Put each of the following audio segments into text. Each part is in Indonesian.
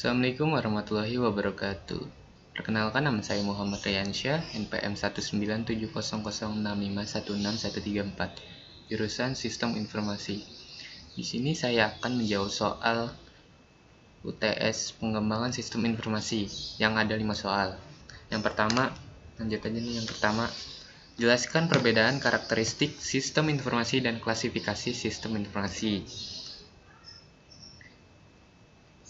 Assalamualaikum warahmatullahi wabarakatuh. Perkenalkan, nama saya Muhammad Riansyah, NPM 1970065161334, jurusan Sistem Informasi. Di sini saya akan menjawab soal UTS Pengembangan Sistem Informasi yang ada 5 soal. Yang pertama, lanjut aja nih. Yang pertama, jelaskan perbedaan karakteristik sistem informasi dan klasifikasi sistem informasi.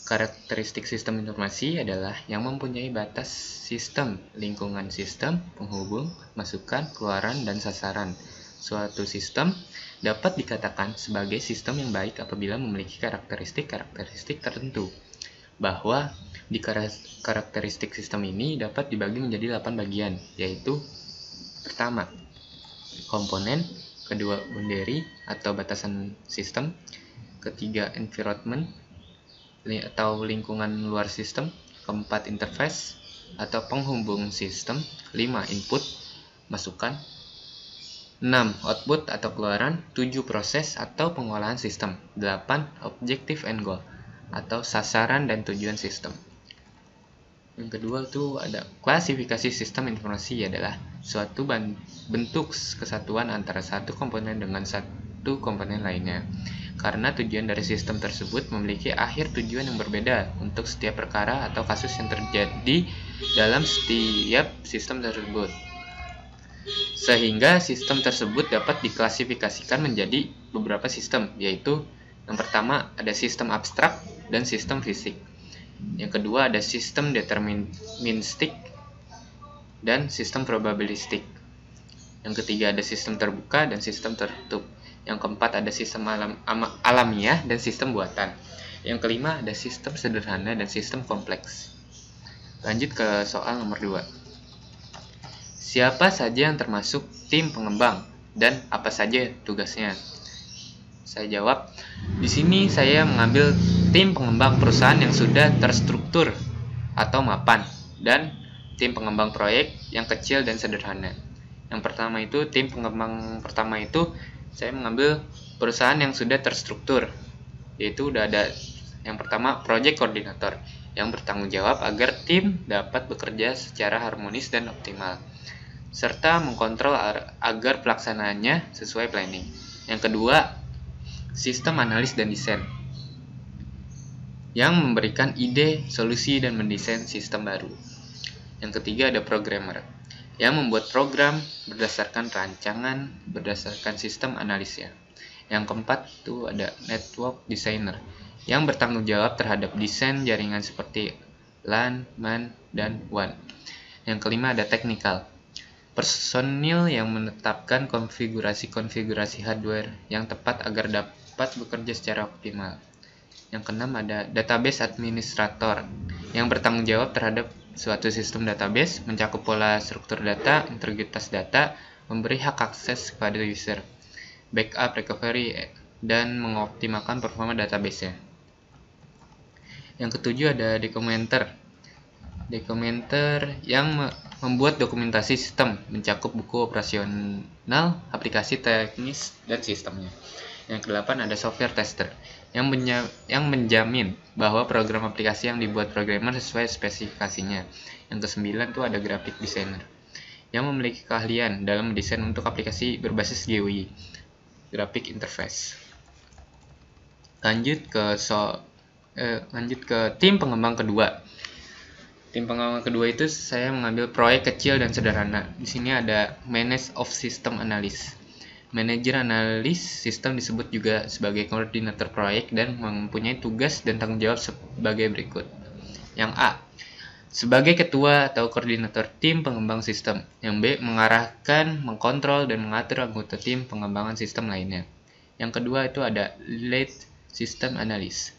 Karakteristik sistem informasi adalah yang mempunyai batas sistem, lingkungan sistem, penghubung, masukan, keluaran, dan sasaran. Suatu sistem dapat dikatakan sebagai sistem yang baik apabila memiliki karakteristik tertentu. Bahwa di karakteristik sistem ini dapat dibagi menjadi 8 bagian, yaitu pertama, komponen, kedua, boundary atau batasan sistem, ketiga, environment atau lingkungan luar sistem, keempat, interface atau penghubung sistem, 5, input, masukan, 6, output atau keluaran, 7, proses atau pengolahan sistem, 8, objective and goal atau sasaran dan tujuan sistem. Yang kedua itu ada klasifikasi sistem informasi, adalah suatu bentuk kesatuan antara satu komponen dengan satu komponen lainnya, karena tujuan dari sistem tersebut memiliki akhir tujuan yang berbeda untuk setiap perkara atau kasus yang terjadi dalam setiap sistem tersebut, sehingga sistem tersebut dapat diklasifikasikan menjadi beberapa sistem, yaitu yang pertama ada sistem abstrak dan sistem fisik. Yang kedua ada sistem deterministik dan sistem probabilistik. Yang ketiga ada sistem terbuka dan sistem tertutup. Yang keempat ada sistem alamiah dan sistem buatan. Yang kelima ada sistem sederhana dan sistem kompleks. Lanjut ke soal nomor 2. Siapa saja yang termasuk tim pengembang dan apa saja tugasnya? Saya jawab, di sini saya mengambil tim pengembang perusahaan yang sudah terstruktur atau mapan dan tim pengembang proyek yang kecil dan sederhana. Yang pertama itu, tim pengembang pertama itu saya mengambil perusahaan yang sudah terstruktur, yaitu udah ada yang pertama project coordinator yang bertanggung jawab agar tim dapat bekerja secara harmonis dan optimal, serta mengkontrol agar pelaksanaannya sesuai planning. Yang kedua, sistem analis dan desain yang memberikan ide, solusi, dan mendesain sistem baru. Yang ketiga ada programmer yang membuat program berdasarkan rancangan berdasarkan sistem analisnya. Yang keempat itu ada network designer yang bertanggung jawab terhadap desain jaringan seperti LAN, MAN, dan WAN. Yang kelima ada technical, personil yang menetapkan konfigurasi hardware yang tepat agar dapat bekerja secara optimal. Yang keenam ada database administrator yang bertanggung jawab terhadap suatu sistem database, mencakup pola struktur data, integritas data, memberi hak akses kepada user, backup, recovery, dan mengoptimalkan performa database-nya. Yang ketujuh ada documenter yang membuat dokumentasi sistem, mencakup buku operasional, aplikasi teknis, dan sistemnya. Yang kedelapan ada software tester yang menjamin bahwa program aplikasi yang dibuat programmer sesuai spesifikasinya. Yang kesembilan itu ada graphic designer yang memiliki keahlian dalam mendesain untuk aplikasi berbasis GUI, graphic interface. Lanjut ke tim pengembang kedua. Tim pengembang kedua itu saya mengambil proyek kecil dan sederhana. Di sini ada Manager of System Analyst. Manajer analis sistem disebut juga sebagai koordinator proyek dan mempunyai tugas dan tanggung jawab sebagai berikut. Yang A, sebagai ketua atau koordinator tim pengembang sistem. Yang B, mengarahkan, mengkontrol, dan mengatur anggota tim pengembangan sistem lainnya. Yang kedua itu ada lead system analyst.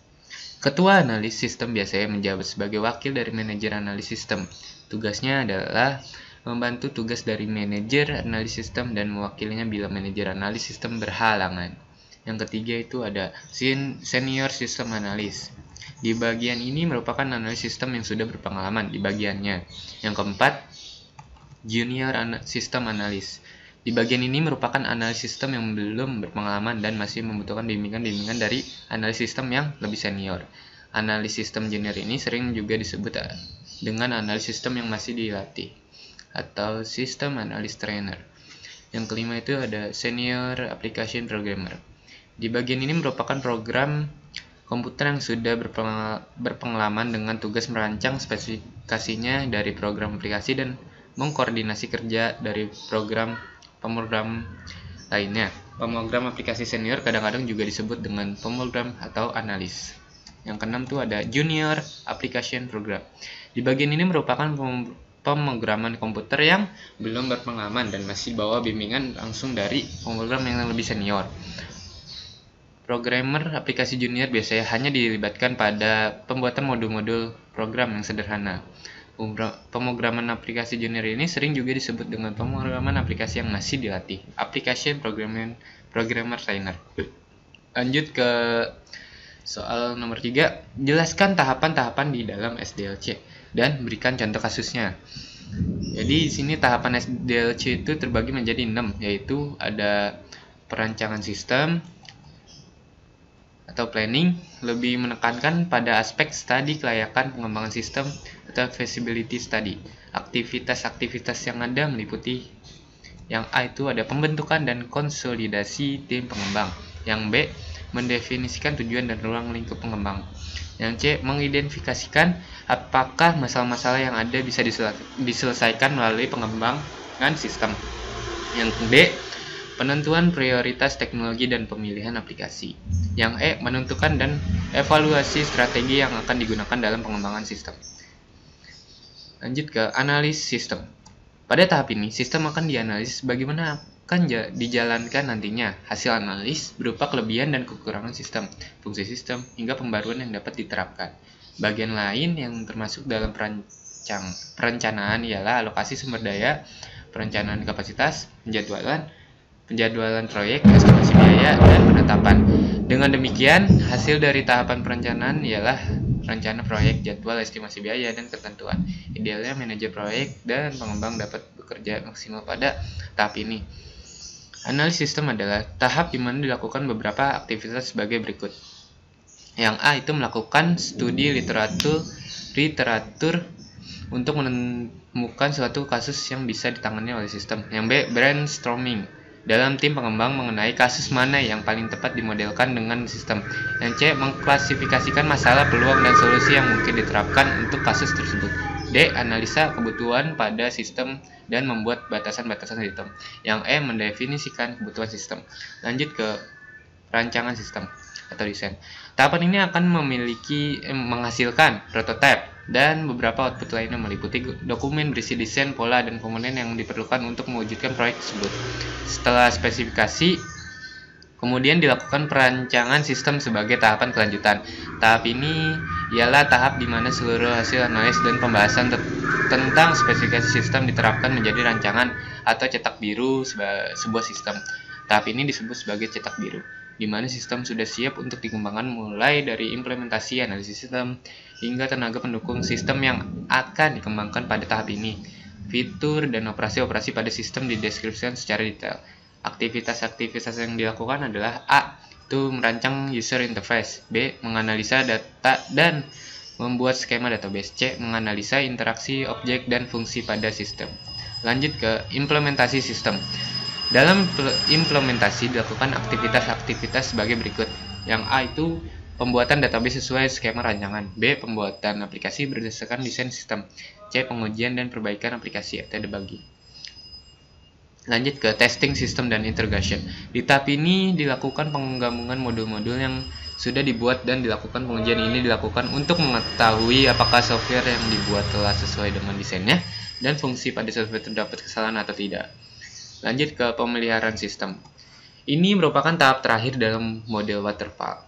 Ketua analis sistem biasanya menjabat sebagai wakil dari manajer analis sistem. Tugasnya adalah membantu tugas dari manajer analis sistem dan mewakilinya bila manajer analis sistem berhalangan. Yang ketiga itu ada senior system analyst. Di bagian ini merupakan analis sistem yang sudah berpengalaman di bagiannya. Yang keempat, junior system analyst. Di bagian ini merupakan analis sistem yang belum berpengalaman dan masih membutuhkan bimbingan dari analis sistem yang lebih senior. Analis sistem junior ini sering juga disebut dengan analis sistem yang masih dilatih atau sistem analis trainer. Yang kelima itu ada senior application programmer. Di bagian ini merupakan program komputer yang sudah berpengalaman dengan tugas merancang spesifikasinya dari program aplikasi dan mengkoordinasi kerja dari pemrogram lainnya. Pemrogram aplikasi senior kadang-kadang juga disebut dengan pemrogram atau analis. Yang keenam itu ada junior application program. Di bagian ini merupakan pemrograman komputer yang belum berpengalaman dan masih bawa bimbingan langsung dari pemrogram yang lebih senior. Programmer aplikasi junior biasanya hanya dilibatkan pada pembuatan modul-modul program yang sederhana. Pemrograman aplikasi junior ini sering juga disebut dengan pemrograman aplikasi yang masih dilatih, application programmer trainer. Lanjut ke soal nomor 3, jelaskan tahapan-tahapan di dalam SDLC dan berikan contoh kasusnya. Jadi di sini tahapan SDLC itu terbagi menjadi 6, yaitu ada perancangan sistem atau planning, lebih menekankan pada aspek studi kelayakan pengembangan sistem atau feasibility study. Aktivitas-aktivitas yang ada meliputi yang A itu ada pembentukan dan konsolidasi tim pengembang. Yang B, mendefinisikan tujuan dan ruang lingkup pengembang. Yang C, mengidentifikasikan apakah masalah-masalah yang ada bisa diselesaikan melalui pengembangan sistem. Yang D, penentuan prioritas teknologi dan pemilihan aplikasi. Yang E, menentukan dan evaluasi strategi yang akan digunakan dalam pengembangan sistem. Lanjut ke analis sistem. Pada tahap ini, sistem akan dianalisis bagaimana akan dijalankan nantinya. Hasil analis berupa kelebihan dan kekurangan sistem, fungsi sistem, hingga pembaruan yang dapat diterapkan. Bagian lain yang termasuk dalam perencanaan ialah alokasi sumber daya, perencanaan kapasitas, penjadwalan proyek, estimasi biaya, dan penetapan. Dengan demikian, hasil dari tahapan perencanaan ialah rencana proyek, jadwal, estimasi biaya, dan ketentuan. Idealnya manajer proyek dan pengembang dapat bekerja maksimal pada tahap ini. Analisis sistem adalah tahap di mana dilakukan beberapa aktivitas sebagai berikut. Yang A itu melakukan studi literatur untuk menemukan suatu kasus yang bisa ditangani oleh sistem. Yang B, brainstorming dalam tim pengembang mengenai kasus mana yang paling tepat dimodelkan dengan sistem. Yang C, mengklasifikasikan masalah, peluang, dan solusi yang mungkin diterapkan untuk kasus tersebut. D, analisa kebutuhan pada sistem dan membuat batasan-batasan sistem. Yang E, mendefinisikan kebutuhan sistem. Lanjut ke rancangan sistem atau desain. Tahapan ini akan menghasilkan prototipe dan beberapa output lainnya meliputi dokumen berisi desain, pola, dan komponen yang diperlukan untuk mewujudkan proyek tersebut. Setelah spesifikasi, kemudian dilakukan perancangan sistem sebagai tahapan kelanjutan. Tahap ini ialah tahap di mana seluruh hasil analis dan pembahasan tentang spesifikasi sistem diterapkan menjadi rancangan atau cetak biru sebuah sistem. Tahap ini disebut sebagai cetak biru, di mana sistem sudah siap untuk dikembangkan mulai dari implementasi analisis sistem hingga tenaga pendukung sistem yang akan dikembangkan pada tahap ini. Fitur dan operasi-operasi pada sistem dideskripsikan secara detail. Aktivitas-aktivitas yang dilakukan adalah A, itu merancang user interface, B, menganalisa data dan membuat skema database, C, menganalisa interaksi objek dan fungsi pada sistem. Lanjut ke implementasi sistem. Dalam implementasi dilakukan aktivitas-aktivitas sebagai berikut. Yang A itu pembuatan database sesuai skema rancangan, B, pembuatan aplikasi berdasarkan desain sistem, C, pengujian dan perbaikan aplikasi atau debugging. Lanjut ke testing sistem dan integration. Di tahap ini dilakukan penggabungan modul-modul yang sudah dibuat dan dilakukan pengujian ini dilakukan untuk mengetahui apakah software yang dibuat telah sesuai dengan desainnya dan fungsi pada software terdapat kesalahan atau tidak. Lanjut ke pemeliharaan sistem. Ini merupakan tahap terakhir dalam model waterfall.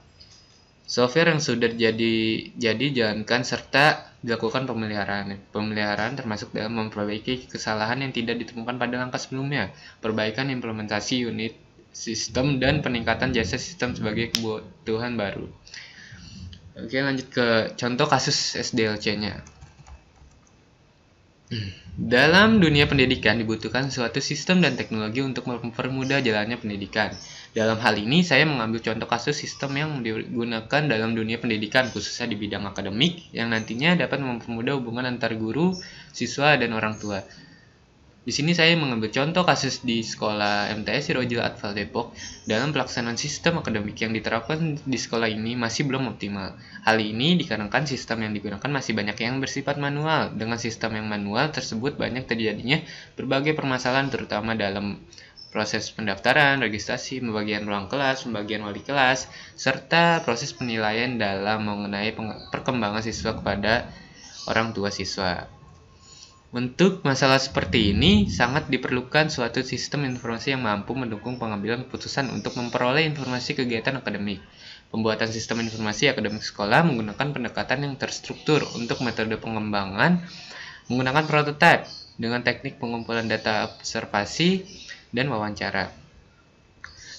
Software yang sudah jadi jalankan serta dilakukan pemeliharaan. Pemeliharaan termasuk dalam memperbaiki kesalahan yang tidak ditemukan pada langkah sebelumnya, perbaikan implementasi unit sistem, dan peningkatan jasa sistem sebagai kebutuhan baru. Oke, lanjut ke contoh kasus SDLC-nya. Dalam dunia pendidikan dibutuhkan suatu sistem dan teknologi untuk mempermudah jalannya pendidikan. Dalam hal ini, saya mengambil contoh kasus sistem yang digunakan dalam dunia pendidikan, khususnya di bidang akademik, yang nantinya dapat mempermudah hubungan antar guru, siswa, dan orang tua. Di sini saya mengambil contoh kasus di sekolah MTS Sirojil Atfal Depok. Dalam pelaksanaan sistem akademik yang diterapkan di sekolah ini masih belum optimal. Hal ini dikarenakan sistem yang digunakan masih banyak yang bersifat manual. Dengan sistem yang manual tersebut banyak terjadinya berbagai permasalahan terutama dalam proses pendaftaran, registrasi, pembagian ruang kelas, pembagian wali kelas, serta proses penilaian dalam mengenai perkembangan siswa kepada orang tua siswa. Untuk masalah seperti ini, sangat diperlukan suatu sistem informasi yang mampu mendukung pengambilan keputusan untuk memperoleh informasi kegiatan akademik. Pembuatan sistem informasi akademik sekolah menggunakan pendekatan yang terstruktur untuk metode pengembangan menggunakan prototipe dengan teknik pengumpulan data observasi dan wawancara.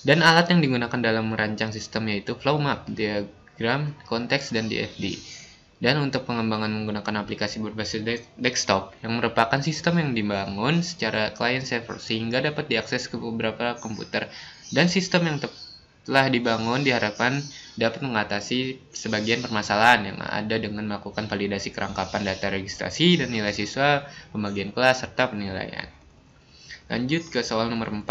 Dan alat yang digunakan dalam merancang sistem yaitu flow map, diagram, konteks, dan DFD. Dan untuk pengembangan menggunakan aplikasi berbasis desktop yang merupakan sistem yang dibangun secara client server sehingga dapat diakses ke beberapa komputer. Dan sistem yang telah dibangun diharapkan dapat mengatasi sebagian permasalahan yang ada dengan melakukan validasi kelengkapan data registrasi dan nilai siswa, pembagian kelas, serta penilaian. Lanjut ke soal nomor 4.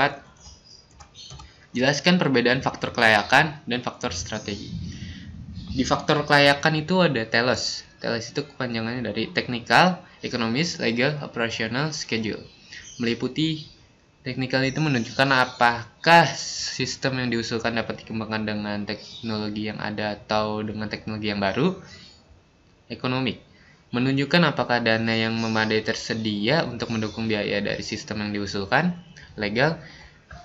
Jelaskan perbedaan faktor kelayakan dan faktor strategi. Di faktor kelayakan itu ada TELOS. TELOS itu kepanjangannya dari Technical, Economis, Legal, Operational, Schedule. Meliputi teknikal itu menunjukkan apakah sistem yang diusulkan dapat dikembangkan dengan teknologi yang ada atau dengan teknologi yang baru. Ekonomik menunjukkan apakah dana yang memadai tersedia untuk mendukung biaya dari sistem yang diusulkan. Legal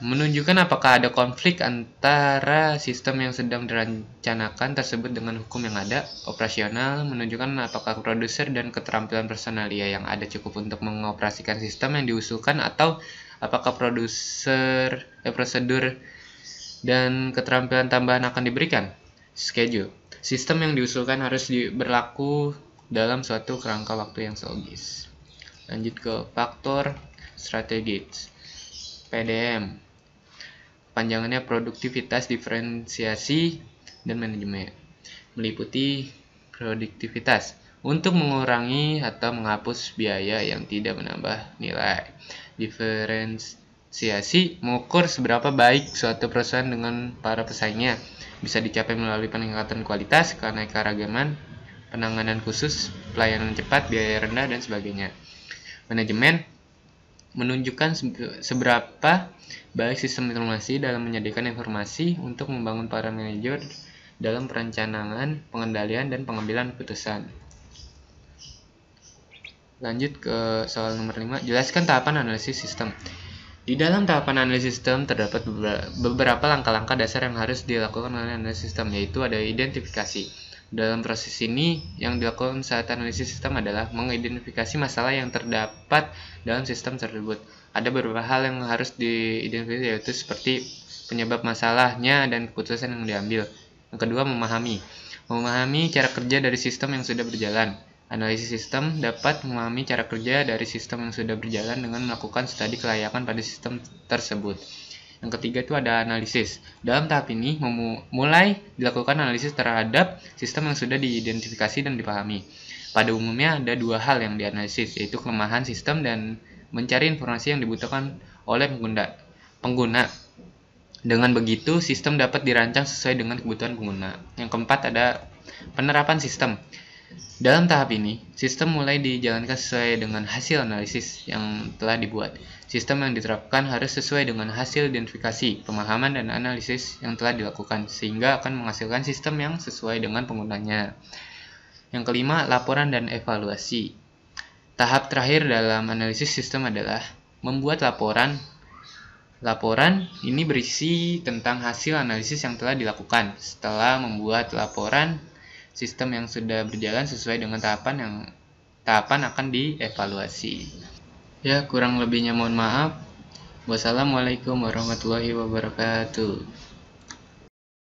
menunjukkan apakah ada konflik antara sistem yang sedang direncanakan tersebut dengan hukum yang ada. Operasional menunjukkan apakah produser dan keterampilan personalia yang ada cukup untuk mengoperasikan sistem yang diusulkan atau apakah prosedur dan keterampilan tambahan akan diberikan. Schedule sistem yang diusulkan harus berlaku dalam suatu kerangka waktu yang logis. Lanjut ke faktor strategis. PDM panjangannya produktivitas, diferensiasi, dan manajemen. Meliputi produktivitas untuk mengurangi atau menghapus biaya yang tidak menambah nilai. Diferensiasi mengukur seberapa baik suatu perusahaan dengan para pesaingnya. Bisa dicapai melalui peningkatan kualitas, keanekaragaman, penanganan khusus, pelayanan cepat, biaya rendah, dan sebagainya. Manajemen menunjukkan seberapa baik sistem informasi dalam menyediakan informasi untuk membangun para manajer dalam perencanaan, pengendalian, dan pengambilan keputusan. Lanjut ke soal nomor 5. Jelaskan tahapan analisis sistem. Di dalam tahapan analisis sistem terdapat beberapa langkah-langkah dasar yang harus dilakukan oleh analisis sistem, yaitu ada identifikasi. Dalam proses ini, yang dilakukan saat analisis sistem adalah mengidentifikasi masalah yang terdapat dalam sistem tersebut. Ada beberapa hal yang harus diidentifikasi, yaitu seperti penyebab masalahnya dan keputusan yang diambil. Yang kedua, memahami cara kerja dari sistem yang sudah berjalan. Analisis sistem dapat memahami cara kerja dari sistem yang sudah berjalan dengan melakukan studi kelayakan pada sistem tersebut. Yang ketiga itu ada analisis. Dalam tahap ini mulai dilakukan analisis terhadap sistem yang sudah diidentifikasi dan dipahami. Pada umumnya ada dua hal yang dianalisis, yaitu kelemahan sistem dan mencari informasi yang dibutuhkan oleh pengguna. Dengan begitu, sistem dapat dirancang sesuai dengan kebutuhan pengguna. Yang keempat ada penerapan sistem. Dalam tahap ini, sistem mulai dijalankan sesuai dengan hasil analisis yang telah dibuat. Sistem yang diterapkan harus sesuai dengan hasil identifikasi, pemahaman, dan analisis yang telah dilakukan, sehingga akan menghasilkan sistem yang sesuai dengan penggunanya. Yang kelima, laporan dan evaluasi. Tahap terakhir dalam analisis sistem adalah membuat laporan. Laporan ini berisi tentang hasil analisis yang telah dilakukan. Setelah membuat laporan, sistem yang sudah berjalan sesuai dengan tahapan akan dievaluasi. Ya, kurang lebihnya mohon maaf. Wassalamualaikum warahmatullahi wabarakatuh.